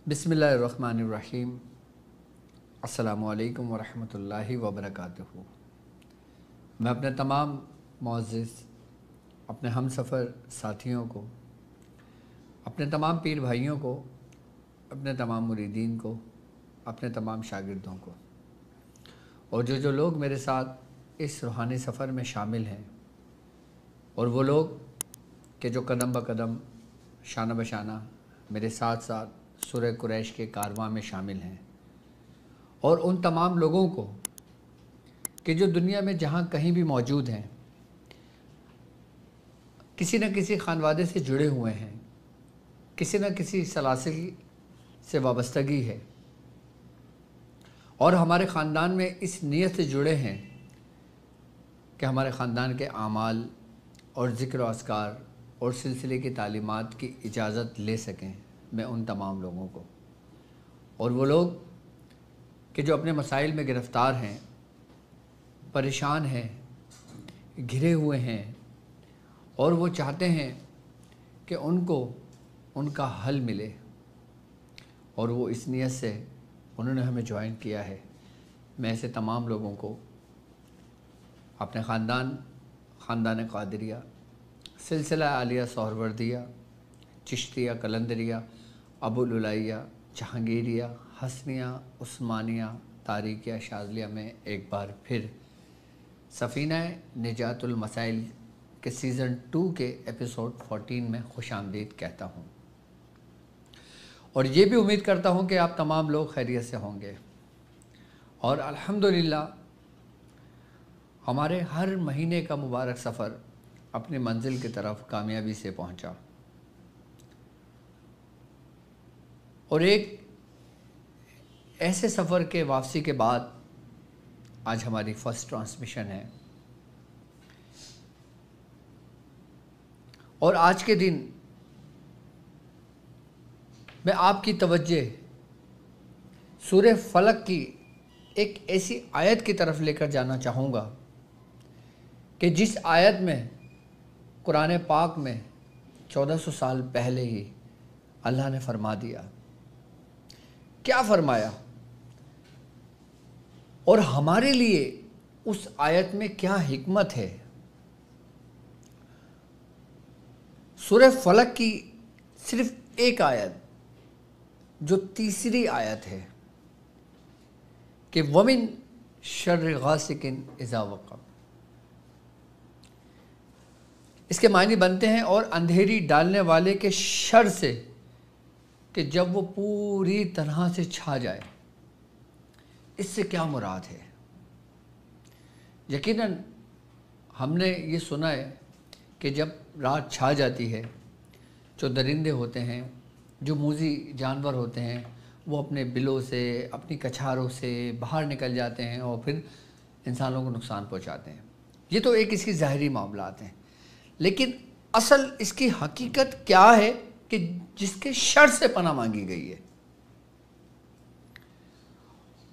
بسم اللہ الرحمن الرحیم۔ السلام علیکم ورحمۃ اللہ وبرکاتہ۔ میں اپنے تمام معزز اپنے ہم سفر ساتھیوں کو، اپنے تمام پیر بھائیوں کو، اپنے تمام مریدین کو، اپنے تمام شاگردوں کو، اور جو لوگ میرے ساتھ اس روحانی سفر میں شامل ہیں، اور وہ لوگ کہ جو قدم بقدم شانہ بشانہ میرے ساتھ ساتھ سورہ قریش کے کارواں میں شامل ہیں، اور ان تمام لوگوں کو کہ جو دنیا میں جہاں کہیں بھی موجود ہیں، کسی نہ کسی خانوادے سے جڑے ہوئے ہیں، کسی نہ کسی سلاسل سے وابستگی ہے، اور ہمارے خاندان میں اس نیت سے جڑے ہیں کہ ہمارے خاندان کے اعمال اور ذکر و اذکار اور سلسلے کی تعلیمات کی اجازت لے سکیں۔ میں ان تمام لوگوں کو، اور وہ لوگ کہ جو اپنے مسائل میں گرفتار ہیں، پریشان ہیں، گھرے ہوئے ہیں، اور وہ چاہتے ہیں کہ ان کو ان کا حل ملے، اور وہ اس نیت سے انہوں نے ہمیں جوائن کیا ہے۔ میں ایسے تمام لوگوں کو اپنے خاندان قادریہ، سلسلہ عالیہ سہروردیہ، چشتیہ قلندریہ، ابو العلیہ، جہانگیریہ، حسنیہ، عثمانیہ، تاریکیہ، شاذلیہ میں ایک بار پھر سفینہ نجات المسائل کے سیزن 2 کے ایپیسوڈ 14 میں خوش آمدید کہتا ہوں، اور یہ بھی امید کرتا ہوں کہ آپ تمام لوگ خیریت سے ہوں گے، اور الحمدللہ ہمارے ہر مہینے کا مبارک سفر اپنی منزل کی طرف کامیابی سے پہنچا، اور ایک ایسے سفر کے واپسی کے بعد آج ہماری فرسٹ ٹرانسمیشن ہے، اور آج کے دن میں آپ کی توجہ سورہ فلق کی ایک ایسی آیت کی طرف لے کر جانا چاہوں گا کہ جس آیت میں قرآن پاک میں 1400 سال پہلے ہی اللہ نے فرما دیا۔ کیا فرمایا؟ اور ہمارے لیے اس آیت میں کیا حکمت ہے؟ سورہ فلق کی صرف ایک آیت جو تیسری آیت ہے کہ وَمِن شَرِّ غَاسِقٍ اِذَا وَقَبَ، اس کے معنی بنتے ہیں اور اندھیری ڈالنے والے کے شر سے کہ جب وہ پوری طرح سے چھا جائے۔ اس سے کیا مراد ہے؟ یقیناً ہم نے یہ سنا ہے کہ جب رات چھا جاتی ہے، جو درندے ہوتے ہیں، جو موذی جانور ہوتے ہیں، وہ اپنے بلوں سے، اپنی کچھاروں سے باہر نکل جاتے ہیں اور پھر انسانوں کو نقصان پہنچاتے ہیں۔ یہ تو ایک اس کی ظاہری معاملات ہیں، لیکن اصل اس کی حقیقت کیا ہے کہ جس کے شر سے پناہ مانگی گئی ہے؟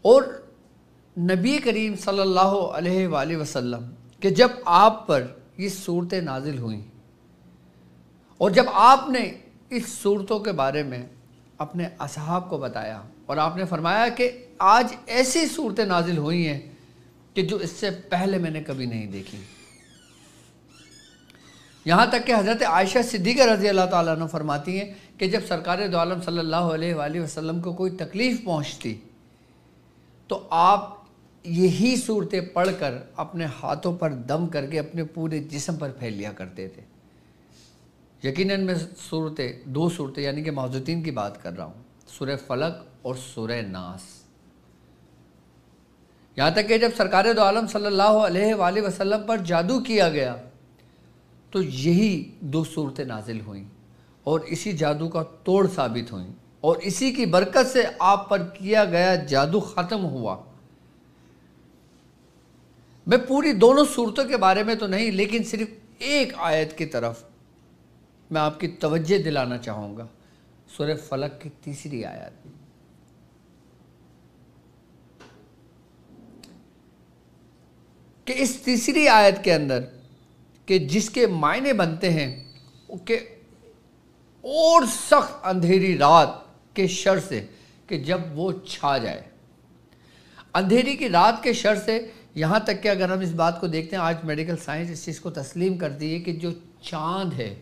اور نبی کریم صلی اللہ علیہ وآلہ وسلم کہ جب آپ پر یہ صورتیں نازل ہوئیں، اور جب آپ نے اس صورتوں کے بارے میں اپنے اصحاب کو بتایا، اور آپ نے فرمایا کہ آج ایسی صورتیں نازل ہوئی ہیں کہ جو اس سے پہلے میں نے کبھی نہیں دیکھی، یہاں تک کہ حضرت عائشہ صدیقہ رضی اللہ تعالیٰ عنہ فرماتی ہیں کہ جب سرکار دو عالم صلی اللہ علیہ وآلہ وسلم کو کوئی تکلیف پہنچتی تو آپ یہی صورتیں پڑھ کر اپنے ہاتھوں پر دم کر کے اپنے پورے جسم پر پھیل لیا کرتے تھے۔ یقیناً میں دو صورتیں یعنی کہ معوذتین کی بات کر رہا ہوں، سورہ فلق اور سورہ ناس۔ یہاں تک کہ جب سرکار دو عالم صلی اللہ علیہ وآلہ وسلم پر جادو کیا گیا تو یہی دو صورتیں نازل ہوئیں، اور اسی جادو کا توڑ ثابت ہوئیں، اور اسی کی برکت سے آپ پر کیا گیا جادو ختم ہوا۔ میں پوری دونوں صورتوں کے بارے میں تو نہیں، لیکن صرف ایک آیت کی طرف میں آپ کی توجہ دلانا چاہوں گا، سورہ فلق کی تیسری آیت، کہ اس تیسری آیت کے اندر کہ جس کے معنی بنتے ہیں کہ اور سخت اندھیری رات کے شر سے کہ جب وہ چھا جائے، اندھیری کی رات کے شر سے، یہاں تک کہ اگر ہم اس بات کو دیکھتے ہیں، آج میڈیکل سائنس اس چیز کو تسلیم کرتی ہے کہ جو چاند ہے،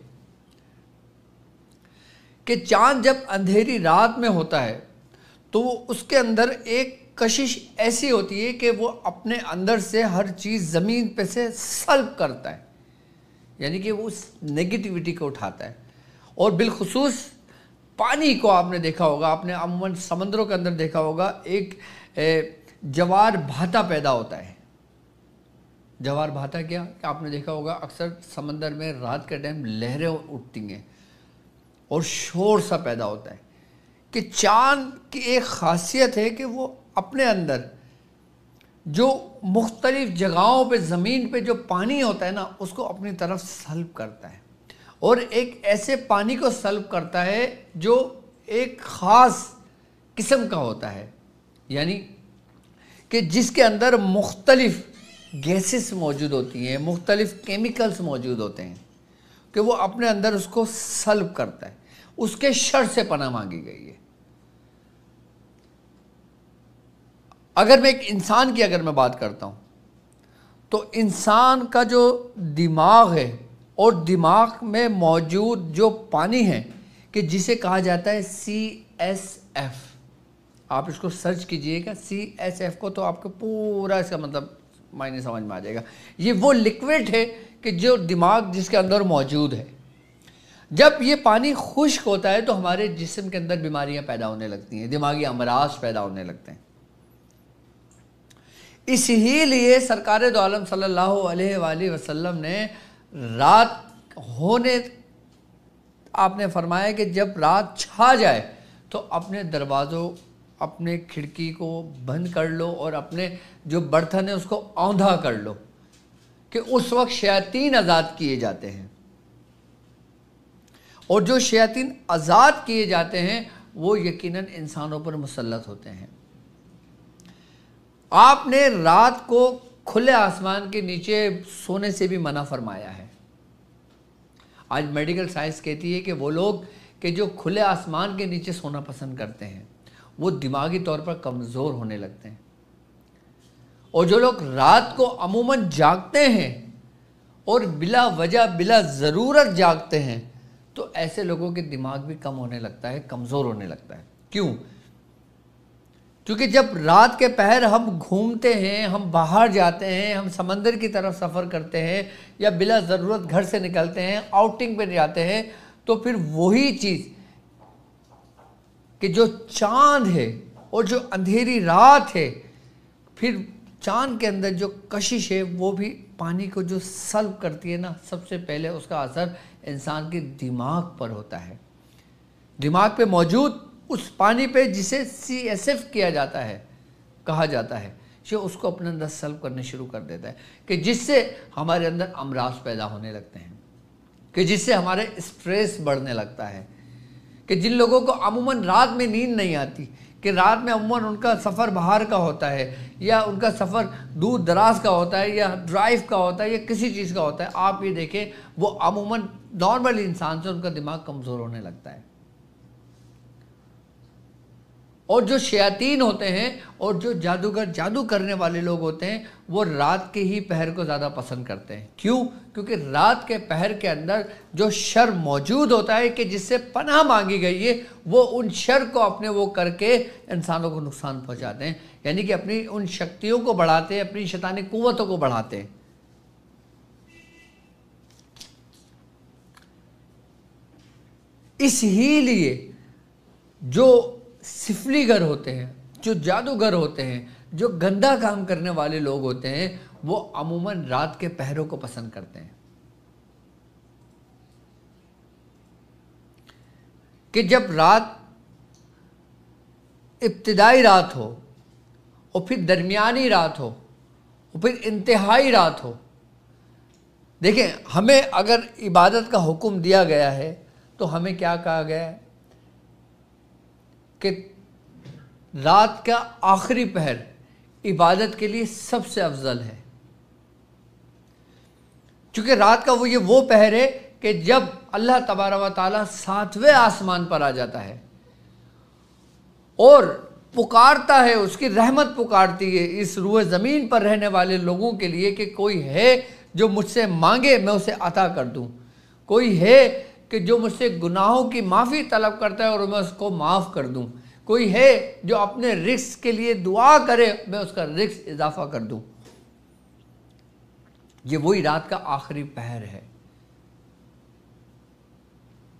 کہ چاند جب اندھیری رات میں ہوتا ہے تو وہ اس کے اندر ایک کشش ایسی ہوتی ہے کہ وہ اپنے اندر سے ہر چیز زمین پہ سے سلب کرتا ہے، یعنی کہ وہ اس نیگیٹیوٹی کو اٹھاتا ہے۔ اور بالخصوص پانی کو آپ نے دیکھا ہوگا، آپ نے عموماً سمندروں کے اندر دیکھا ہوگا، ایک جوار بھاتا پیدا ہوتا ہے۔ جوار بھاتا کیا کہ آپ نے دیکھا ہوگا اکثر سمندر میں رات کے ٹائم لہریں اٹھتی ہیں اور شور سا پیدا ہوتا ہے، کہ چاند کی ایک خاصیت ہے کہ وہ اپنے اندر جو مختلف جگہوں پہ زمین پہ جو پانی ہوتا ہے نا، اس کو اپنی طرف سلب کرتا ہے، اور ایک ایسے پانی کو سلب کرتا ہے جو ایک خاص قسم کا ہوتا ہے، یعنی کہ جس کے اندر مختلف گیسز موجود ہوتی ہیں، مختلف کیمیکلز موجود ہوتے ہیں، کہ وہ اپنے اندر اس کو سلب کرتا ہے۔ اس کے شر سے پناہ مانگی گئی ہے۔ اگر میں ایک انسان کی اگر میں بات کرتا ہوں تو انسان کا جو دماغ ہے اور دماغ میں موجود جو پانی ہے کہ جسے کہا جاتا ہے CSF، آپ اس کو سرچ کیجئے گا CSF کو تو آپ کو پورا اس کا مطلب معنی سمجھ میں آ جائے گا۔ یہ وہ لکوڈ ہے کہ جو دماغ جس کے اندر موجود ہے، جب یہ پانی خشک ہوتا ہے تو ہمارے جسم کے اندر بیماریاں پیدا ہونے لگتی ہیں، دماغی امراض پیدا ہونے لگتے ہیں۔ اس ہی لیے سرکار دو عالم صلی اللہ علیہ وآلہ وسلم نے رات ہونے آپ نے فرمایا کہ جب رات چھا جائے تو اپنے دروازوں، اپنے کھڑکی کو بند کر لو اور اپنے جو برتن ہے اس کو اوندھا کر لو، کہ اس وقت شیاطین آزاد کیے جاتے ہیں، اور جو شیاطین آزاد کیے جاتے ہیں وہ یقیناً انسانوں پر مسلط ہوتے ہیں۔ آپ نے رات کو کھلے آسمان کے نیچے سونے سے بھی منع فرمایا ہے۔ آج میڈیکل سائنس کہتی ہے کہ وہ لوگ کہ جو کھلے آسمان کے نیچے سونا پسند کرتے ہیں وہ دماغی طور پر کمزور ہونے لگتے ہیں، اور جو لوگ رات کو عموماً جاگتے ہیں اور بلا وجہ بلا ضرورت جاگتے ہیں تو ایسے لوگوں کے دماغ بھی کم ہونے لگتا ہے، کمزور ہونے لگتا ہے۔ کیوں؟ کیونکہ جب رات کے پہر ہم گھومتے ہیں، ہم باہر جاتے ہیں، ہم سمندر کی طرف سفر کرتے ہیں یا بلا ضرورت گھر سے نکلتے ہیں، آؤٹنگ پہ جاتے ہیں، تو پھر وہی چیز کہ جو چاند ہے اور جو اندھیری رات ہے، پھر چاند کے اندر جو کشش ہے وہ بھی پانی کو جو سلب کرتی ہے نا، سب سے پہلے اس کا اثر انسان کے دماغ پر ہوتا ہے، دماغ پہ موجود اس پانی پہ جسے CSF کیا جاتا ہے، کہا جاتا ہے، یہ اس کو اپنے اندر سلب کرنے شروع کر دیتا ہے، کہ جس سے ہمارے اندر امراض پیدا ہونے لگتے ہیں، کہ جس سے ہمارے اسٹریس بڑھنے لگتا ہے، کہ جن لوگوں کو عموماً رات میں نیند نہیں آتی، کہ رات میں عموماً ان کا سفر باہر کا ہوتا ہے یا ان کا سفر دور دراز کا ہوتا ہے یا ڈرائیو کا ہوتا ہے یا کسی چیز کا ہوتا ہے، آپ یہ دیکھیں وہ عموماً نارمل انسان سے ان کا دماغ کمزور ہونے لگتا ہے۔ اور جو شیاطین ہوتے ہیں اور جو جادوگر، جادو کرنے والے لوگ ہوتے ہیں، وہ رات کے ہی پہر کو زیادہ پسند کرتے ہیں۔ کیوں؟ کیونکہ رات کے پہر کے اندر جو شر موجود ہوتا ہے کہ جس سے پناہ مانگی گئی ہے، وہ ان شر کو اپنے وہ کر کے انسانوں کو نقصان پہنچاتے ہیں، یعنی کہ اپنی ان شکتیوں کو بڑھاتے ہیں، اپنی شیطانی قوتوں کو بڑھاتے ہیں۔ اس ہی لیے جو سفلیگر ہوتے ہیں، جو جادوگر ہوتے ہیں، جو گندا کام کرنے والے لوگ ہوتے ہیں، وہ عموماً رات کے پہروں کو پسند کرتے ہیں، کہ جب رات ابتدائی رات ہو اور پھر درمیانی رات ہو اور پھر انتہائی رات ہو۔ دیکھیں، ہمیں اگر عبادت کا حکم دیا گیا ہے تو ہمیں کیا کہا گیا ہے کہ رات کا آخری پہر عبادت کے لیے سب سے افضل ہے، چونکہ رات کا وہ پہر ہے کہ جب اللہ تبارک و تعالیٰ 7ویں آسمان پر آ جاتا ہے اور پکارتا ہے، اس کی رحمت پکارتی ہے اس روح زمین پر رہنے والے لوگوں کے لیے کہ کوئی ہے جو مجھ سے مانگے میں اسے عطا کر دوں، کوئی ہے کہ جو مجھ سے گناہوں کی معافی طلب کرتا ہے اور میں اس کو معاف کر دوں، کوئی ہے جو اپنے رزق کے لیے دعا کرے میں اس کا رزق اضافہ کر دوں۔ یہ وہی رات کا آخری پہر ہے،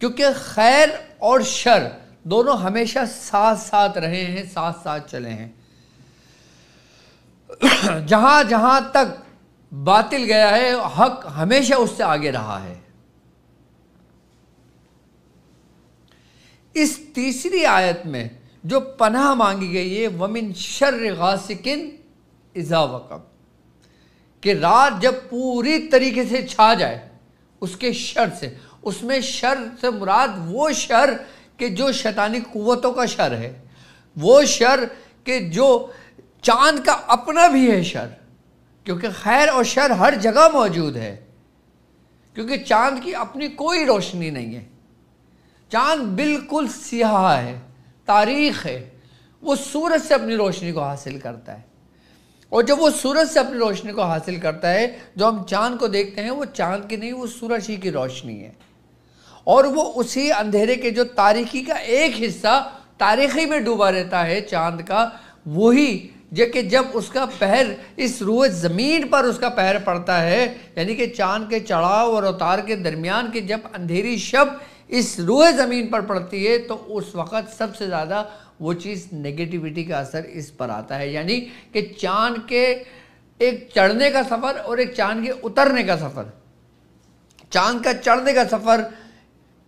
کیونکہ خیر اور شر دونوں ہمیشہ ساتھ ساتھ رہے ہیں، ساتھ ساتھ چلے ہیں۔ جہاں جہاں تک باطل گیا ہے حق ہمیشہ اس سے آگے رہا ہے۔ اس تیسری آیت میں جو پناہ مانگی گئی ہے وَمِن شَرِّ غَاسِقٍ اِذَا وَقَبَ، کہ رات جب پوری طریقے سے چھا جائے اس کے شر سے، اس میں شر سے مراد وہ شر کہ جو شیطانی قوتوں کا شر ہے، وہ شر کہ جو چاند کا اپنا بھی ہے شر، کیونکہ خیر اور شر ہر جگہ موجود ہے، کیونکہ چاند کی اپنی کوئی روشنی نہیں ہے، چاند بالکل سیاہ ہے، تاریخ ہے، وہ سورج سے اپنی روشنی کو حاصل کرتا ہے، اور جب وہ سورج سے اپنی روشنی کو حاصل کرتا ہے، جو ہم چاند کو دیکھتے ہیں وہ چاند کی نہیں، وہ سورج ہی کی روشنی ہے، اور وہ اسی اندھیرے کے جو تاریکی کا ایک حصہ تاریخی میں ڈوبا رہتا ہے چاند کا، وہی کہ جب اس کا پہر اس روح زمین پر اس کا پہر پڑتا ہے، یعنی کہ چاند کے چڑھاؤ اور اتار کے درمیان کی جب اندھیری شب اس روح زمین پر پڑتی ہے تو اس وقت سب سے زیادہ وہ چیز نیگیٹیوٹی کا اثر اس پر آتا ہے، یعنی کہ چاند کے ایک چڑھنے کا سفر اور ایک چاند کے اترنے کا سفر۔ چاند کا چڑھنے کا سفر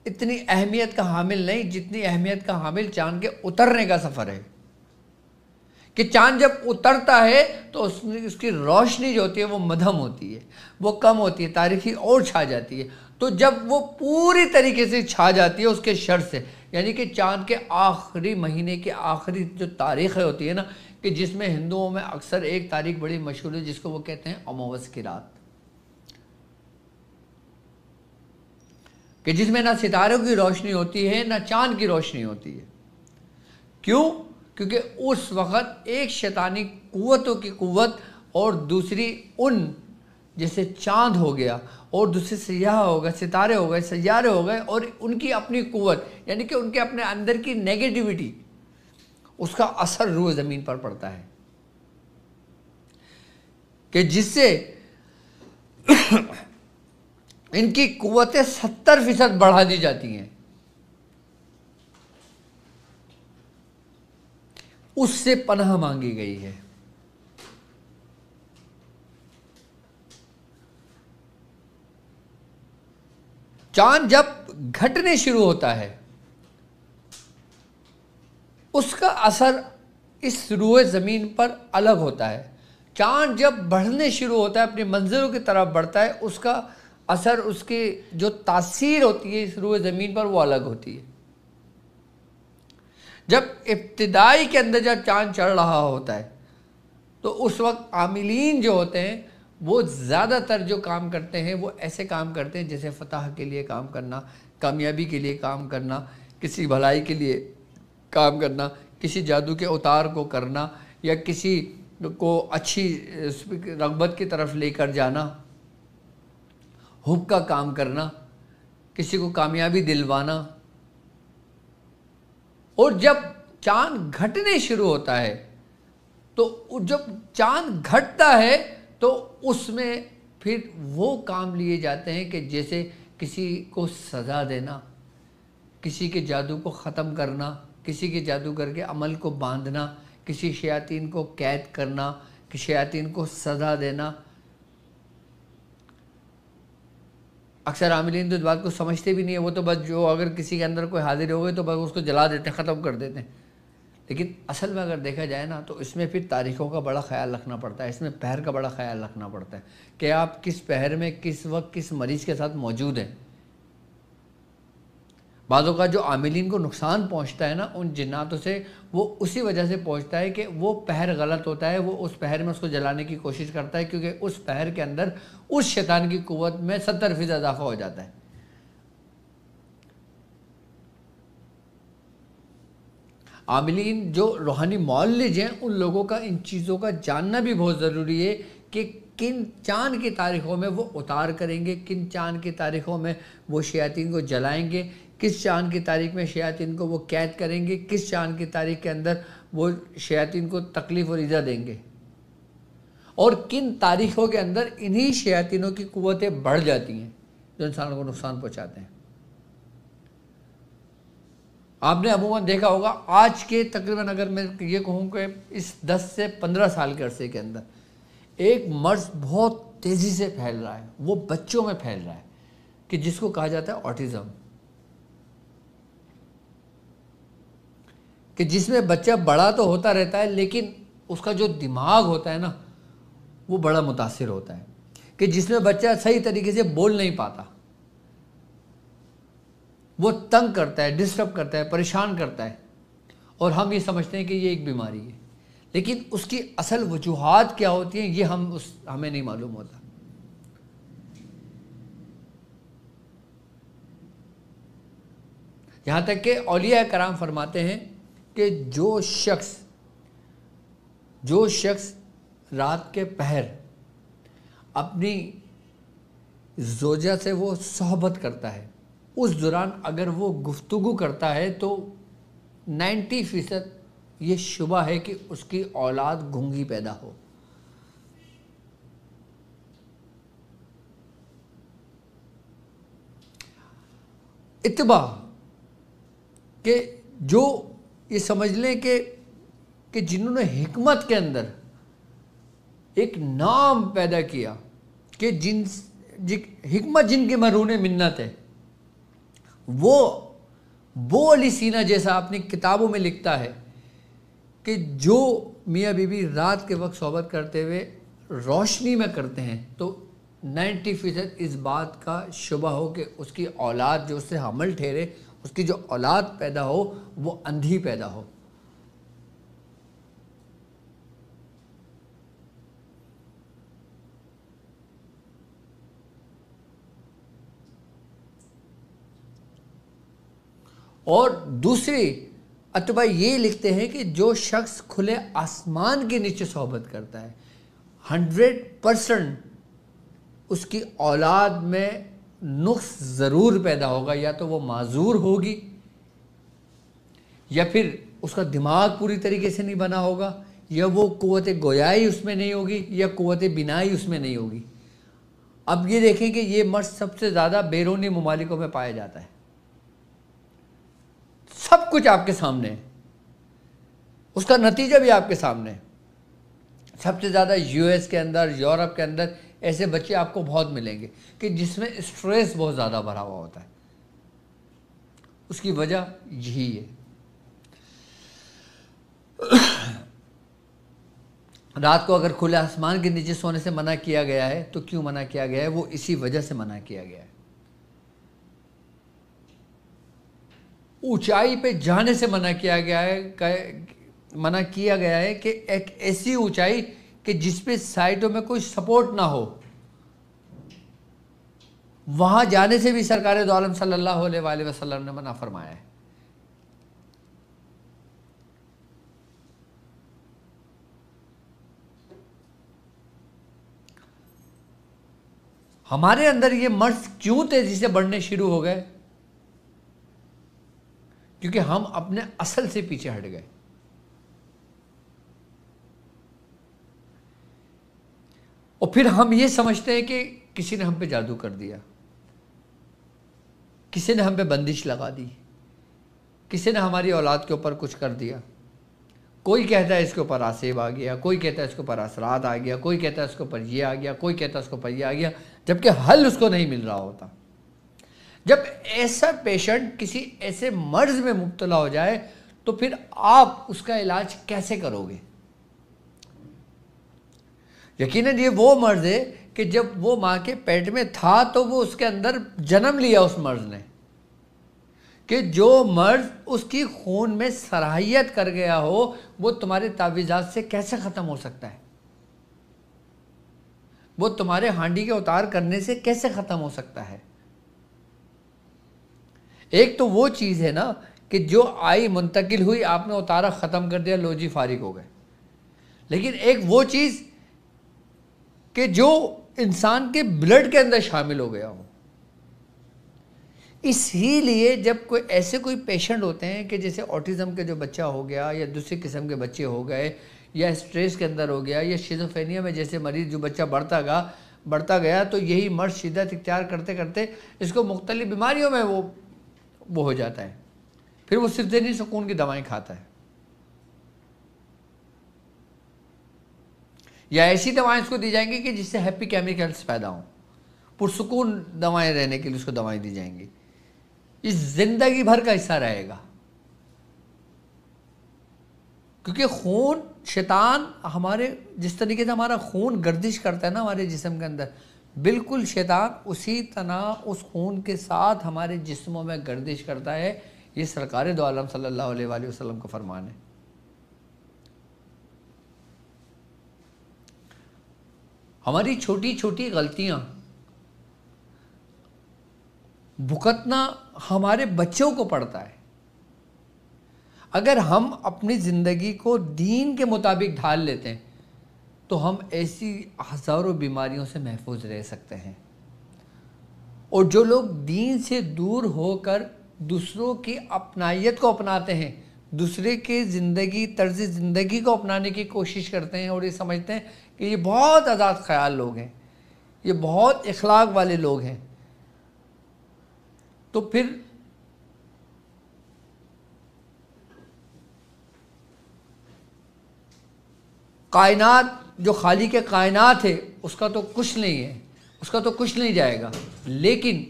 اتنی اہمیت کا حامل نہیں جتنی اہمیت کا حامل چاند کے اترنے کا سفر ہے، کہ چاند جب اترتا ہے تو اس کی روشنی جو ہوتی ہے وہ مدھم ہوتی ہے، وہ کم ہوتی ہے، تاریخی اور چھا جاتی ہے، تو جب وہ پوری طریقے سے چھا جاتی ہے اس کے شر سے، یعنی کہ چاند کے آخری مہینے کے آخری جو تاریخیں ہوتی ہے نا، کہ جس میں ہندوؤں میں اکثر ایک تاریخ بڑی مشہور ہے جس کو وہ کہتے ہیں اموس کی رات، کہ جس میں نہ ستاروں کی روشنی ہوتی ہے نہ چاند کی روشنی ہوتی ہے۔ کیوں؟ کیونکہ اس وقت ایک شیطانی قوتوں کی قوت اور دوسری ان جیسے چاند ہو گیا اور دوسرے سیاہ ہو گئے، ستارے ہو گئے، سیارے ہو گئے، اور ان کی اپنی قوت یعنی کہ ان کے اپنے اندر کی نیگیٹیوٹی، اس کا اثر روح زمین پر پڑتا ہے، کہ جس سے ان کی قوتیں 70% بڑھا دی جاتی ہیں۔ اس سے پناہ مانگی گئی ہے۔ چاند جب گھٹنے شروع ہوتا ہے اس کا اثر اس روح زمین پر الگ ہوتا ہے، چاند جب بڑھنے شروع ہوتا ہے اپنی منزلوں کی طرف بڑھتا ہے اس کا اثر، اس کی جو تاثیر ہوتی ہے اس روح زمین پر وہ الگ ہوتی ہے۔ جب ابتدائی کے اندر جب چاند چڑھ رہا ہوتا ہے تو اس وقت عاملین جو ہوتے ہیں وہ زیادہ تر جو کام کرتے ہیں وہ ایسے کام کرتے ہیں جیسے فتح کے لیے کام کرنا، کامیابی کے لیے کام کرنا، کسی بھلائی کے لیے کام کرنا، کسی جادو کے اتار کو کرنا، یا کسی کو اچھی رغبت کی طرف لے کر جانا، حب کا کام کرنا، کسی کو کامیابی دلوانا۔ اور جب چاند گھٹنے شروع ہوتا ہے تو جب چاند گھٹتا ہے تو اس میں پھر وہ کام لیے جاتے ہیں کہ جیسے کسی کو سزا دینا، کسی کے جادو کو ختم کرنا، کسی کے جادوگر کے عمل کو باندھنا، کسی شیاطین کو قید کرنا، کسی شیاطین کو سزا دینا۔ اکثر عاملین تو اس بات کو سمجھتے بھی نہیں ہیں، وہ تو بس جو اگر کسی کے اندر کوئی حاضر ہو گئی تو بس اس کو جلا دیتے ہیں، ختم کر دیتے ہیں۔ لیکن اصل میں اگر دیکھا جائے نا تو اس میں پھر تاریخوں کا بڑا خیال رکھنا پڑتا ہے، اس میں پہر کا بڑا خیال رکھنا پڑتا ہے کہ آپ کس پہر میں کس وقت کس مریض کے ساتھ موجود ہیں۔ بعضوں کا جو عاملین کو نقصان پہنچتا ہے نا ان جناتوں سے، وہ اسی وجہ سے پہنچتا ہے کہ وہ پہر غلط ہوتا ہے، وہ اس پہر میں اس کو جلانے کی کوشش کرتا ہے، کیونکہ اس پہر کے اندر اس شیطان کی قوت میں 70% اضافہ ہو جاتا ہے۔ عاملین جو روحانی معالج ہیں ان لوگوں کا ان چیزوں کا جاننا بھی بہت ضروری ہے کہ کن چاند کی تاریخوں میں وہ اتار کریں گے، کن چاند کی تاریخوں میں وہ شیاطین کو جلائیں گے، کس چاند کی تاریخ میں شیاطین کو وہ قید کریں گے، کس چاند کی تاریخ کے اندر وہ شیاطین کو تکلیف اور ایذا دیں گے، اور کن تاریخوں کے اندر انہی شیاطینوں کی قوتیں بڑھ جاتی ہیں جو انسانوں کو نقصان پہنچاتے ہیں۔ آپ نے عموماً دیکھا ہوگا آج کے تقریباً اگر میں یہ کہوں کہ اس 10 سے 15 سال کے عرصے کے اندر ایک مرض بہت تیزی سے پھیل رہا ہے، وہ بچوں میں پھیل رہا ہے، کہ جس کو کہا جاتا ہے آٹزم، کہ جس میں بچہ بڑا تو ہوتا رہتا ہے لیکن اس کا جو دماغ ہوتا ہے نا وہ بڑا متاثر ہوتا ہے، کہ جس میں بچہ صحیح طریقے سے بول نہیں پاتا، وہ تنگ کرتا ہے، ڈسٹرب کرتا ہے، پریشان کرتا ہے، اور ہم یہ سمجھتے ہیں کہ یہ ایک بیماری ہے، لیکن اس کی اصل وجوہات کیا ہوتی ہیں یہ ہمیں نہیں معلوم ہوتا۔ یہاں تک کہ اولیاء کرام فرماتے ہیں کہ جو شخص رات کے پہر اپنی زوجہ سے وہ صحبت کرتا ہے، اس دوران اگر وہ گفتگو کرتا ہے تو 90% یہ شبہ ہے کہ اس کی اولاد گونگی پیدا ہو۔ اتباع کہ جو یہ سمجھ لیں کہ جنہوں نے حکمت کے اندر ایک نام پیدا کیا، کہ حکمت جن کی مرہون منت ہے، وہ علی سینہ جیسا اپنی کتابوں میں لکھتا ہے کہ جو میاں بیوی رات کے وقت صحبت کرتے ہوئے روشنی میں کرتے ہیں تو 90% اس بات کا شبہ ہو کہ اس کی اولاد جو اس سے حمل ٹھہرے، اس کی جو اولاد پیدا ہو وہ اندھی پیدا ہو۔ اور دوسری اتباع یہ لکھتے ہیں کہ جو شخص کھلے آسمان کے نیچے صحبت کرتا ہے 100% اس کی اولاد میں نقص ضرور پیدا ہوگا، یا تو وہ معذور ہوگی، یا پھر اس کا دماغ پوری طریقے سے نہیں بنا ہوگا، یا وہ قوت گویائی اس میں نہیں ہوگی، یا قوت بینائی اس میں نہیں ہوگی۔ اب یہ دیکھیں کہ یہ مرض سب سے زیادہ بیرونی ممالکوں میں پایا جاتا ہے، سب کچھ آپ کے سامنے ہے، اس کا نتیجہ بھی آپ کے سامنے ہے۔ سب سے زیادہ یو ایس کے اندر، یورپ کے اندر ایسے بچے آپ کو بہت ملیں گے کہ جس میں اسٹریس بہت زیادہ بھرا ہوا ہوتا ہے۔ اس کی وجہ یہی ہے۔ رات کو اگر کھلے آسمان کے نیچے سونے سے منع کیا گیا ہے تو کیوں منع کیا گیا ہے؟ وہ اسی وجہ سے منع کیا گیا ہے۔ اونچائی پہ جانے سے منع کیا گیا ہے کہ ایک ایسی اونچائی کہ جس پہ سائڈوں میں کوئی سپورٹ نہ ہو، وہاں جانے سے بھی سرکار دو عالم صلی اللہ علیہ وآلہ وسلم نے منع فرمایا ہے۔ ہمارے اندر یہ مرض کیوں تیزی سے بڑھنے شروع ہو گئے؟ کیونکہ ہم اپنے اصل سے پیچھے ہٹ گئے۔ اور پھر ہم یہ سمجھتے ہیں کہ کسی نے ہم پہ جادو کر دیا، کسی نے ہم پہ بندش لگا دی، کسی نے ہماری اولاد کے اوپر کچھ کر دیا۔ کوئی کہتا ہے اس کے اوپر آسیب آ گیا، کوئی کہتا ہے اس کے اوپر اثرات آ گیا، کوئی کہتا ہے اس کے اوپر یہ آ گیا، کوئی کہتا ہے اس کے اوپر یہ آ گیا، جبکہ حل اس کو نہیں مل رہا ہوتا۔ جب ایسا پیشنٹ کسی ایسے مرض میں مبتلا ہو جائے تو پھر آپ اس کا علاج کیسے کرو گے؟ یقیناً یہ وہ مرض ہے کہ جب وہ ماں کے پیٹ میں تھا تو وہ اس کے اندر جنم لیا اس مرض نے، کہ جو مرض اس کی خون میں صلاحیت کر گیا ہو وہ تمہارے تعویذات سے کیسے ختم ہو سکتا ہے؟ وہ تمہارے ہانڈی کے اتار کرنے سے کیسے ختم ہو سکتا ہے؟ ایک تو وہ چیز ہے نا کہ جو آئی منتقل ہوئی، آپ نے اتارا، ختم کر دیا، لو جی فارغ ہو گئے. لیکن ایک وہ چیز کہ جو انسان کے بلڈ کے اندر شامل ہو گیا ہو. اسی لیے جب کوئی پیشنٹ ہوتے ہیں کہ جیسے آٹزم کے جو بچہ ہو گیا یا دوسری قسم کے بچے ہو گئے یا اسٹریس کے اندر ہو گیا یا شیزوفرینیا میں جیسے مریض جو بچہ بڑھتا گیا تو یہی مرض شدت اختیار کرتے کرتے اس کو مختلف بیماریوں میں وہ ہو جاتا ہے. پھر وہ صرف ذہنی سکون کی دوائیں کھاتا ہے یا ایسی دوائیں اس کو دی جائیں گی کہ جس سے ہیپی کیمیکلز پیدا ہوں، پرسکون دوائیں رہنے کے لیے اس کو دوائیں دی جائیں گی. اس زندگی بھر کا حصہ رہے گا، کیونکہ خون شیطان ہمارے جس طریقے سے ہمارا خون گردش کرتا ہے نا ہمارے جسم کے اندر، بالکل شیطان اسی طرح اس خون کے ساتھ ہمارے جسموں میں گردش کرتا ہے. یہ سرکار دو عالم صلی اللہ علیہ وآلہ وسلم کا فرمان ہے. ہماری چھوٹی چھوٹی غلطیاں بھگتنا ہمارے بچوں کو پڑتا ہے. اگر ہم اپنی زندگی کو دین کے مطابق ڈھال لیتے ہیں تو ہم ایسی ہزاروں بیماریوں سے محفوظ رہ سکتے ہیں. اور جو لوگ دین سے دور ہو کر دوسروں کی اپنائیت کو اپناتے ہیں، دوسرے کے طرز زندگی کو اپنانے کی کوشش کرتے ہیں اور یہ سمجھتے ہیں کہ یہ بہت آزاد خیال لوگ ہیں، یہ بہت اخلاق والے لوگ ہیں، تو پھر کائنات جو خالق کائنات ہے اس کا تو کچھ نہیں ہے، اس کا تو کچھ نہیں جائے گا. لیکن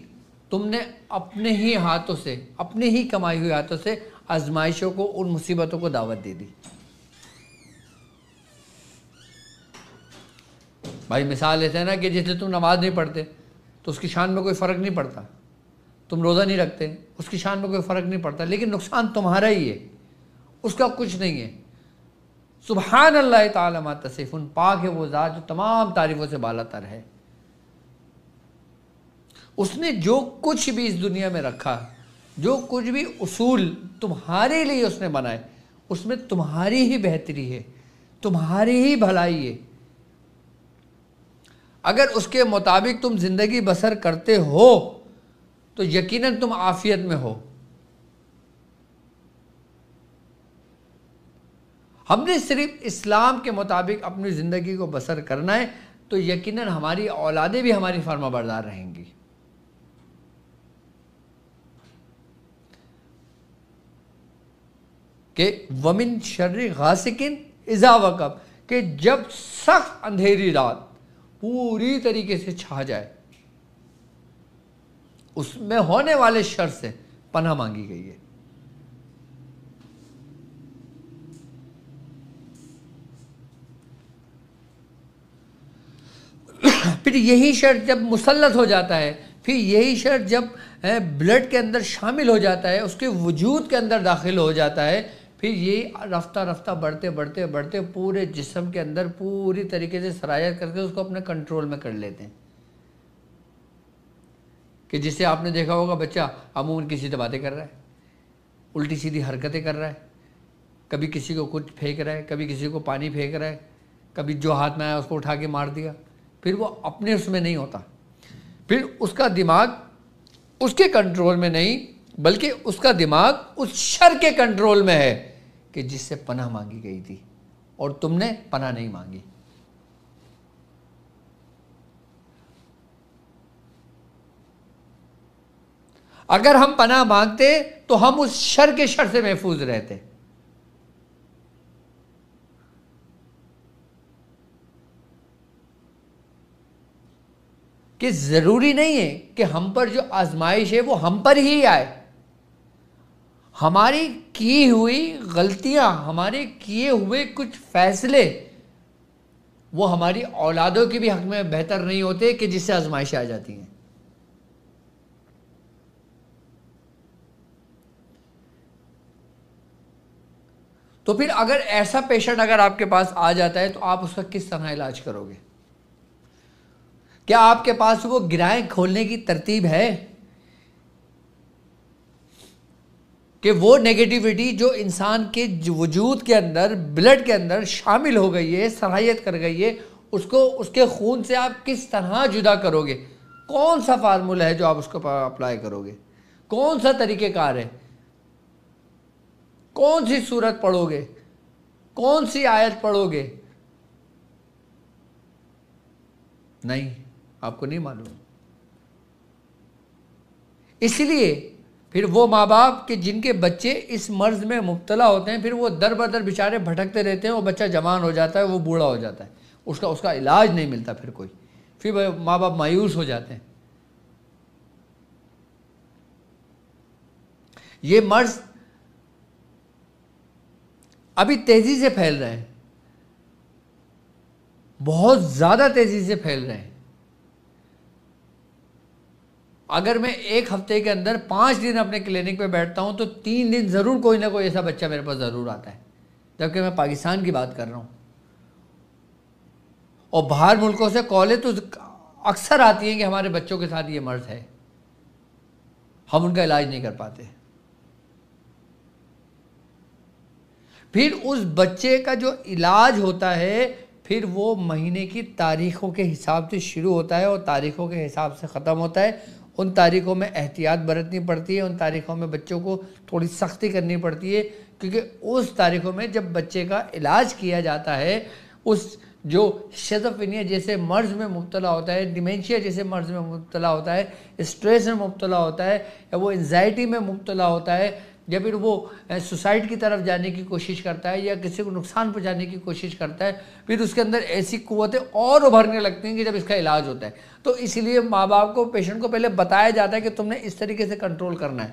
تم نے اپنے ہی ہاتھوں سے، اپنے ہی کمائی ہوئے ہاتھوں سے آزمائشوں کو، ان مصیبتوں کو دعوت دے دی. بھائی مثال لیتے ہیں نا کہ جیسے تم نماز نہیں پڑھتے تو اس کی شان میں کوئی فرق نہیں پڑتا، تم روزہ نہیں رکھتے اس کی شان میں کوئی فرق نہیں پڑتا، لیکن نقصان تمہارا ہی ہے، اس کا کچھ نہیں ہے. سبحان اللہ تعالی ما تصفون، پاک ہے وہ ذات جو تمام تعریفوں سے بالا تر ہے. اس نے جو کچھ بھی اس دنیا میں رکھا، جو کچھ بھی اصول تمہارے لیے اس نے بنائے، اس میں تمہاری ہی بہتری ہے، تمہاری ہی بھلائی ہے. اگر اس کے مطابق تم زندگی بسر کرتے ہو تو یقیناً تم عافیت میں ہو. ہم نے صرف اسلام کے مطابق اپنی زندگی کو بسر کرنا ہے تو یقیناً ہماری اولادیں بھی ہماری فرما بردار رہیں گی. کہ ومن شر غاسق اذا وقب، کہ جب سخت اندھیری رات پوری طریقے سے چھا جائے اس میں ہونے والے شر سے پناہ مانگی گئی ہے. پھر یہی شر جب مسلط ہو جاتا ہے، پھر یہی شر جب بلڈ کے اندر شامل ہو جاتا ہے، اس کے وجود کے اندر داخل ہو جاتا ہے، پھر یہ رفتہ رفتہ بڑھتے بڑھتے بڑھتے پورے جسم کے اندر پوری طریقے سے سرایت کر کے اس کو اپنے کنٹرول میں کر لیتے ہیں. کہ جسے آپ نے دیکھا ہوگا بچہ عموماً کسی سے باتیں کر رہا ہے، الٹی سیدھی حرکتیں کر رہا ہے، کبھی کسی کو کچھ پھینک رہا ہے، کبھی کسی کو پانی پھینک رہا ہے، کبھی جو ہاتھ میں آیا اس کو اٹھا کے مار دیا. پھر وہ اپنے اس میں نہیں ہوتا، پھر اس کا دماغ اس کے کنٹرول میں نہیں بلکہ اس کا دماغ اس شر کے کنٹرول میں ہے کہ جس سے پناہ مانگی گئی تھی اور تم نے پناہ نہیں مانگی. اگر ہم پناہ مانگتے تو ہم اس شر کے شر سے محفوظ رہتے. کہ ضروری نہیں ہے کہ ہم پر جو آزمائش ہے وہ ہم پر ہی آئے. ہماری کی ہوئی غلطیاں، ہمارے کیے ہوئے کچھ فیصلے وہ ہماری اولادوں کے بھی حق میں بہتر نہیں ہوتے کہ جس سے آزمائشیں آ جاتی ہیں. تو پھر اگر ایسا پیشنٹ اگر آپ کے پاس آ جاتا ہے تو آپ اس کا کس طرح علاج کرو گے؟ کیا آپ کے پاس وہ گرہیں کھولنے کی ترتیب ہے؟ کہ وہ نیگیٹیوٹی جو انسان کے وجود کے اندر، بلڈ کے اندر شامل ہو گئی ہے، صلاحیت کر گئی ہے، اس کو اس کے خون سے آپ کس طرح جدا کرو گے؟ کون سا فارمولہ ہے جو آپ اس کو اپلائی کرو گے؟ کون سا طریقہ کار ہے؟ کون سی سورت پڑھو گے؟ کون سی آیت پڑھو گے؟ نہیں، آپ کو نہیں معلوم۔ اسی لیے پھر وہ ماں باپ کہ جن کے بچے اس مرض میں مبتلا ہوتے ہیں، پھر وہ در بدر بیچارے بھٹکتے رہتے ہیں، وہ بچہ جوان ہو جاتا ہے، وہ بوڑھا ہو جاتا ہے، اس کا علاج نہیں ملتا، پھر ماں باپ مایوس ہو جاتے ہیں۔ یہ مرض ابھی تیزی سے پھیل رہے ہیں، بہت زیادہ تیزی سے پھیل رہے ہیں۔ اگر میں ایک ہفتے کے اندر 5 دن اپنے کلینک پہ بیٹھتا ہوں تو 3 دن ضرور کوئی نہ کوئی ایسا بچہ میرے پاس ضرور آتا ہے، جبکہ میں پاکستان کی بات کر رہا ہوں، اور باہر ملکوں سے کالیں تو اکثر آتی ہیں کہ ہمارے بچوں کے ساتھ یہ مرض ہے، ہم ان کا علاج نہیں کر پاتے۔ پھر اس بچے کا جو علاج ہوتا ہے پھر وہ مہینے کی تاریخوں کے حساب سے شروع ہوتا ہے اور تاریخوں کے حساب سے ختم ہوتا ہے۔ ان تاریخوں میں احتیاط برتنی پڑتی ہے، ان تاریخوں میں بچوں کو تھوڑی سختی کرنی پڑتی ہے، کیونکہ اس تاریخوں میں جب بچے کا علاج کیا جاتا ہے، اس جو شیزوفرینیا جیسے مرض میں مبتلا ہوتا ہے، ڈیمینشیا جیسے مرض میں مبتلا ہوتا ہے، اسٹریس میں مبتلا ہوتا ہے، یا وہ انزائٹی میں مبتلا ہوتا ہے، یا پھر وہ سوسائڈ کی طرف جانے کی کوشش کرتا ہے، یا کسی کو نقصان پہنچانے کی کوشش کرتا ہے، پھر اس کے اندر ایسی قوتیں اور ابھرنے لگتی ہیں کہ جب اس کا علاج ہوتا ہے، تو اس لیے ماں باپ کو، پیشنٹ کو پہلے بتایا جاتا ہے کہ تم نے اس طریقے سے کنٹرول کرنا ہے،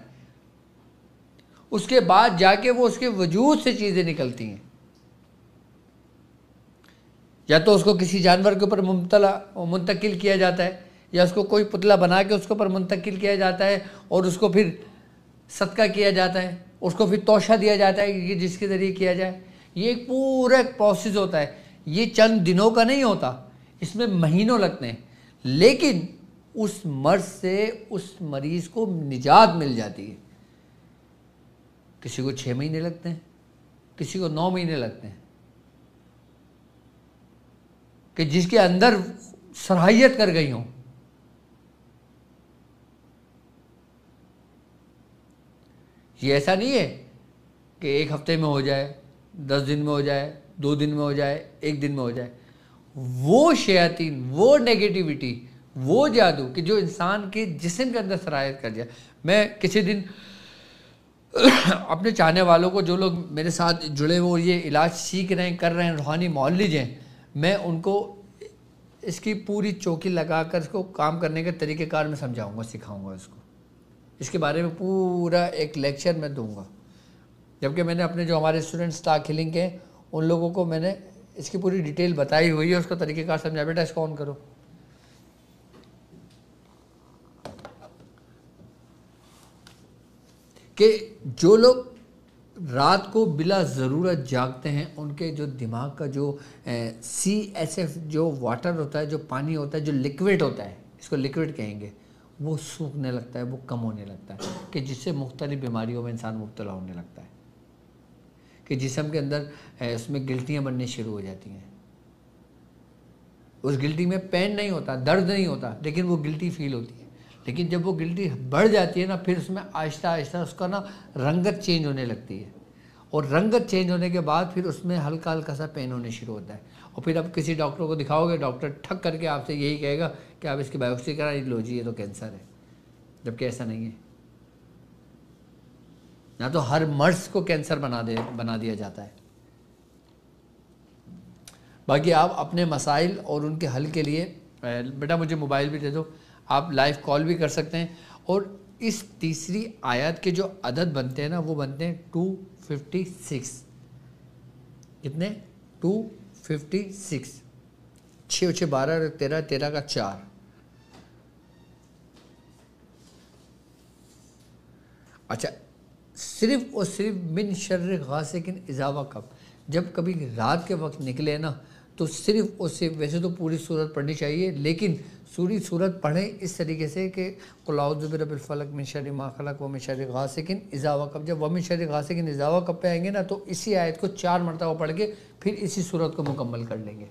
اس کے بعد جا کے وہ اس کے وجود سے چیزیں نکلتی ہیں۔ یا تو اس کو کسی جانور کے اوپر منتقل کیا جاتا ہے، یا اس کو کوئی پتلا بنا کے اس کے اوپر منتقل کیا جاتا ہے، اور اس کو پھر صدقہ کیا جاتا ہے، اس کو پھر توشہ دیا جاتا ہے کہ جس کے ذریعے کیا جائے۔ یہ ایک پورا ایک پروسیس ہوتا ہے، یہ چند دنوں کا نہیں ہوتا، اس میں مہینوں لگتے ہیں، لیکن اس مرض سے اس مریض کو نجات مل جاتی ہے۔ کسی کو 6 مہینے لگتے ہیں، کسی کو 9 مہینے لگتے ہیں، کہ جس کے اندر صلاحیت کر گئی ہوں۔ یہ ایسا نہیں ہے کہ ایک ہفتے میں ہو جائے، 10 دن میں ہو جائے، 2 دن میں ہو جائے، 1 دن میں ہو جائے۔ وہ شیاطین، وہ نیگیٹیوٹی، وہ جادو کہ جو انسان کے جسم کے اندر صلاحیت کر جائے۔ میں کسی دن اپنے چاہنے والوں کو، جو لوگ میرے ساتھ جڑے ہوئے یہ علاج سیکھ رہے ہیں، کر رہے ہیں، روحانی معالج ہیں، میں ان کو اس کی پوری چوکی لگا کر اس کو کام کرنے کے طریقہ کار میں سمجھاؤں گا، سکھاؤں گا اس کو، اس کے بارے میں پورا ایک لیکچر میں دوں گا۔ جبکہ میں نے اپنے جو ہمارے اسٹوڈنٹ اسٹاک ہیلنگ کے، ان لوگوں کو میں نے اس کی پوری ڈیٹیل بتائی ہوئی ہے، اس کا طریقہ کار سمجھا، بیٹا اس کو آن کرو۔ کہ جو لوگ رات کو بلا ضرورت جاگتے ہیں، ان کے جو دماغ کا جو CSF جو واٹر ہوتا ہے، جو پانی ہوتا ہے، جو لیکوڈ ہوتا ہے، اس کو لیکوڈ کہیں گے، وہ سوکھنے لگتا ہے، وہ کم ہونے لگتا ہے، کہ جس سے مختلف بیماریوں میں انسان مبتلا ہونے لگتا ہے، کہ جسم کے اندر اس میں گلٹیاں بننے شروع ہو جاتی ہیں۔ اس گلٹی میں پین نہیں ہوتا، درد نہیں ہوتا، لیکن وہ گلٹی فیل ہوتی ہے۔ لیکن جب وہ گلٹی بڑھ جاتی ہے نا، پھر اس میں آہستہ آہستہ اس کا نا رنگت چینج ہونے لگتی ہے، اور رنگت چینج ہونے کے بعد پھر اس میں ہلکا ہلکا سا پین ہونے شروع ہوتا ہے، اور پھر اب کسی ڈاکٹر کو دکھاؤ گے، ڈاکٹر ٹھک کر کے آپ سے یہی کہے گا کہ آپ اس کی بایوپسی کرائیں، لو جی یہ تو کینسر ہے، جبکہ ایسا نہیں ہے۔ نہ تو ہر مرض کو کینسر بنا دیا جاتا ہے۔ باقی آپ اپنے مسائل اور ان کے حل کے لیے، بیٹا مجھے موبائل بھی دے دو، آپ لائیو کال بھی کر سکتے ہیں، اور اس تیسری آیت کے جو عدد بنتے ہیں نا، وہ بنتے ہیں 256۔ کتنے؟ 256۔ 6 6 12 13 13 کا 4۔ اچھا، صرف اور صرف من شر غاسق اذا وقب، جب کبھی رات کے وقت نکلے نا تو صرف اسے ویسے تو پوری سورت پڑھنی چاہیے، لیکن سوری سورت پڑھیں اس طریقے سے کہ قل اعوذ برب الفلق من شر ما خلق ومن شر غاسق اذا وقب، جب ومن شر غاسق اذا وقب پہ آئیں گے نا تو اسی آیت کو 4 مرتبہ پڑھ کے پھر اسی سورت کو مکمل کر لیں گے۔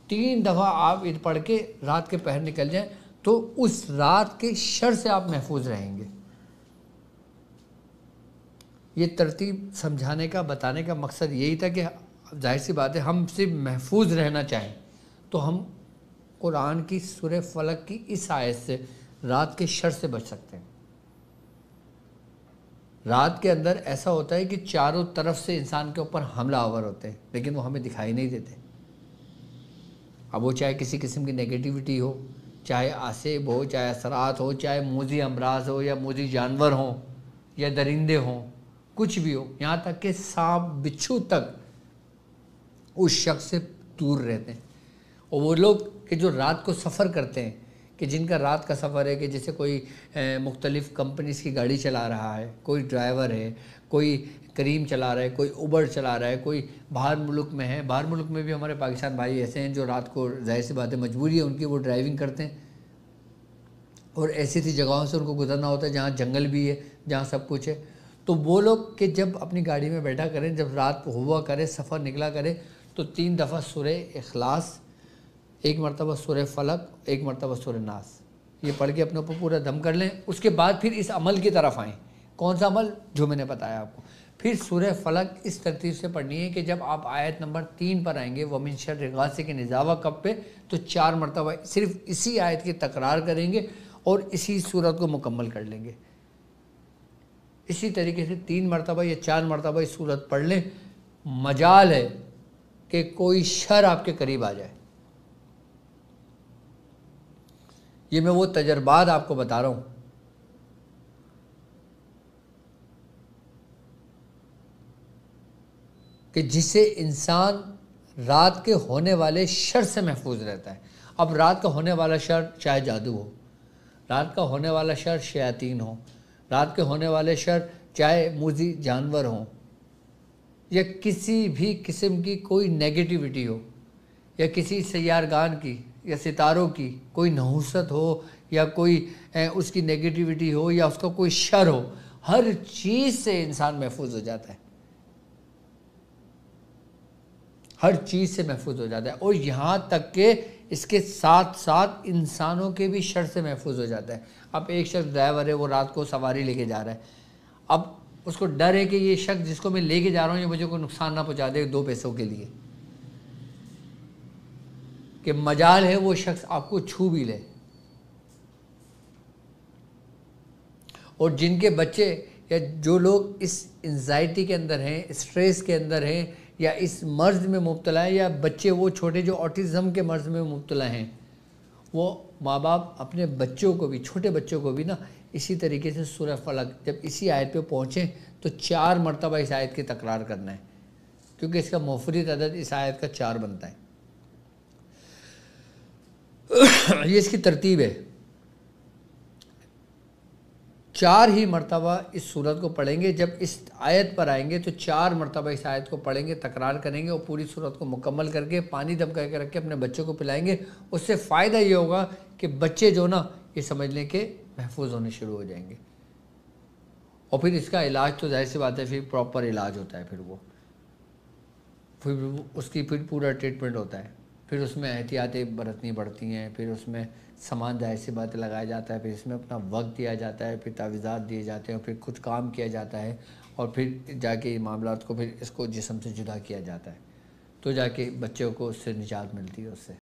3 دفعہ آپ یہ پڑھ کے رات کے پہر نکل جائیں تو اس رات کے شر سے آپ محفوظ رہیں گے۔ یہ ترتیب سمجھانے کا بتانے کا مقصد یہی تھا کہ ظاہر سی بات ہے ہم صرف محفوظ رہنا چاہیں تو ہم قرآن کی سورہ فلق کی اس آیت سے رات کے شر سے بچ سکتے ہیں۔ رات کے اندر ایسا ہوتا ہے کہ چاروں طرف سے انسان کے اوپر حملہ آور ہوتے ہیں، لیکن وہ ہمیں دکھائی نہیں دیتے۔ اب وہ چاہے کسی قسم کی نیگیٹیوٹی ہو، چاہے آصب ہو، چاہے اثرات ہو، چاہے موذی امراض ہو یا موذی جانور ہوں یا درندے ہوں، کچھ بھی ہو، یہاں تک کہ سانپ بچھو تک اس شخص سے دور رہتے ہیں۔ اور وہ لوگ کہ جو رات کو سفر کرتے ہیں، کہ جن کا رات کا سفر ہے، کہ جیسے کوئی مختلف کمپنیز کی گاڑی چلا رہا ہے، کوئی ڈرائیور ہے، کوئی کریم چلا رہا ہے، کوئی اوبر چلا رہا ہے، کوئی باہر ملک میں ہے۔ باہر ملک میں بھی ہمارے پاکستان بھائی ایسے ہیں جو رات کو ظاہر سی بات ہے مجبوری ہے ان کی، وہ ڈرائیونگ کرتے ہیں اور ایسی ایسی جگہوں سے ان کو گزرنا ہوتا ہے جہاں جنگل بھی ہے، جہاں سب کچھ ہے۔ تو وہ لوگ کہ جب اپنی گاڑی میں بیٹھا کریں، جب رات ہوا کرے، سفر نکلا کرے، تو 3 دفعہ سورہ اخلاص، 1 مرتبہ سورہ فلق، 1 مرتبہ سورہ ناس، یہ پڑھ کے اپنے اوپر پورا دم کر لیں۔ اس کے بعد پھر اس عمل کی طرف آئیں۔ کون سا عمل؟ جو میں نے بتایا آپ کو۔ پھر سورہ فلق اس ترتیب سے پڑھنی ہے کہ جب آپ آیت نمبر 3 پر آئیں گے وَمِن شَرِّ غاسق اذا وقب پہ، تو 4 مرتبہ صرف اسی آیت کی تکرار کریں گے اور اسی سورت کو مکمل کر لیں گے۔ اسی طریقے سے 3 مرتبہ یا 4 مرتبہ اس سورت پڑھ لیں، مجال ہے کہ کوئی شر آپ کے قریب آ جائے۔ یہ میں وہ تجربات آپ کو بتا رہا ہوں کہ جس سے انسان رات کے ہونے والے شر سے محفوظ رہتا ہے۔ اب رات کا ہونے والا شر چاہے جادو ہو، رات کا ہونے والا شر شیاطین ہو، رات کے ہونے والے شر چاہے موذی جانور ہوں، یا کسی بھی قسم کی کوئی نیگیٹیوٹی ہو، یا کسی سیارگان کی یا ستاروں کی کوئی نحوست ہو، یا کوئی اس کی نیگیٹیوٹی ہو، یا اس کا کوئی شر ہو، ہر چیز سے انسان محفوظ ہو جاتا ہے، ہر چیز سے محفوظ ہو جاتا ہے۔ اور یہاں تک کہ اس کے ساتھ ساتھ انسانوں کے بھی شر سے محفوظ ہو جاتا ہے۔ اب ایک شخص ڈرائیور ہے، وہ رات کو سواری لے کے جا رہا ہے، اب اس کو ڈر ہے کہ یہ شخص جس کو میں لے کے جا رہا ہوں یہ مجھے کوئی نقصان نہ پہنچا دے 2 پیسوں کے لیے، کہ مجال ہے وہ شخص آپ کو چھو بھی لے۔ اور جن کے بچے یا جو لوگ اس انزائٹی کے اندر ہیں، اسٹریس کے اندر ہیں، یا اس مرض میں مبتلا ہیں، یا بچے وہ چھوٹے جو آٹزم کے مرض میں مبتلا ہیں، وہ ماں باپ اپنے بچوں کو بھی، چھوٹے بچوں کو بھی نا اسی طریقے سے سورہ فلق جب اسی آیت پہ پہنچیں تو 4 مرتبہ اس آیت کی تکرار کرنا ہے، کیونکہ اس کا منفرد عدد اس آیت کا 4 بنتا ہے۔ یہ اس کی ترتیب ہے، 4 ہی مرتبہ اس سورت کو پڑھیں گے۔ جب اس آیت پر آئیں گے تو 4 مرتبہ اس آیت کو پڑھیں گے، تکرار کریں گے، اور پوری سورت کو مکمل کر کے پانی دم کر کے رکھ کے اپنے بچوں کو پلائیں گے۔ اس سے فائدہ یہ ہوگا کہ بچے جو نا یہ سمجھ لیں کہ محفوظ ہونے شروع ہو جائیں گے۔ اور پھر اس کا علاج تو ظاہر سی بات ہے، پھر پراپر علاج ہوتا ہے، پھر اس کی پھر پورا ٹریٹمنٹ ہوتا ہے، پھر اس میں احتیاطیں برتنی پڑتی ہیں، پھر اس میں سامان ظاہر سی بات لگایا جاتا ہے، پھر اس میں اپنا وقت دیا جاتا ہے، پھر تعویذات دیے جاتے ہیں، پھر کچھ کام کیا جاتا ہے، اور پھر جا کے معاملات کو پھر اس کو جسم سے جدا کیا جاتا ہے، تو جا کے بچوں کو اس سے نجات ملتی ہے اس سے۔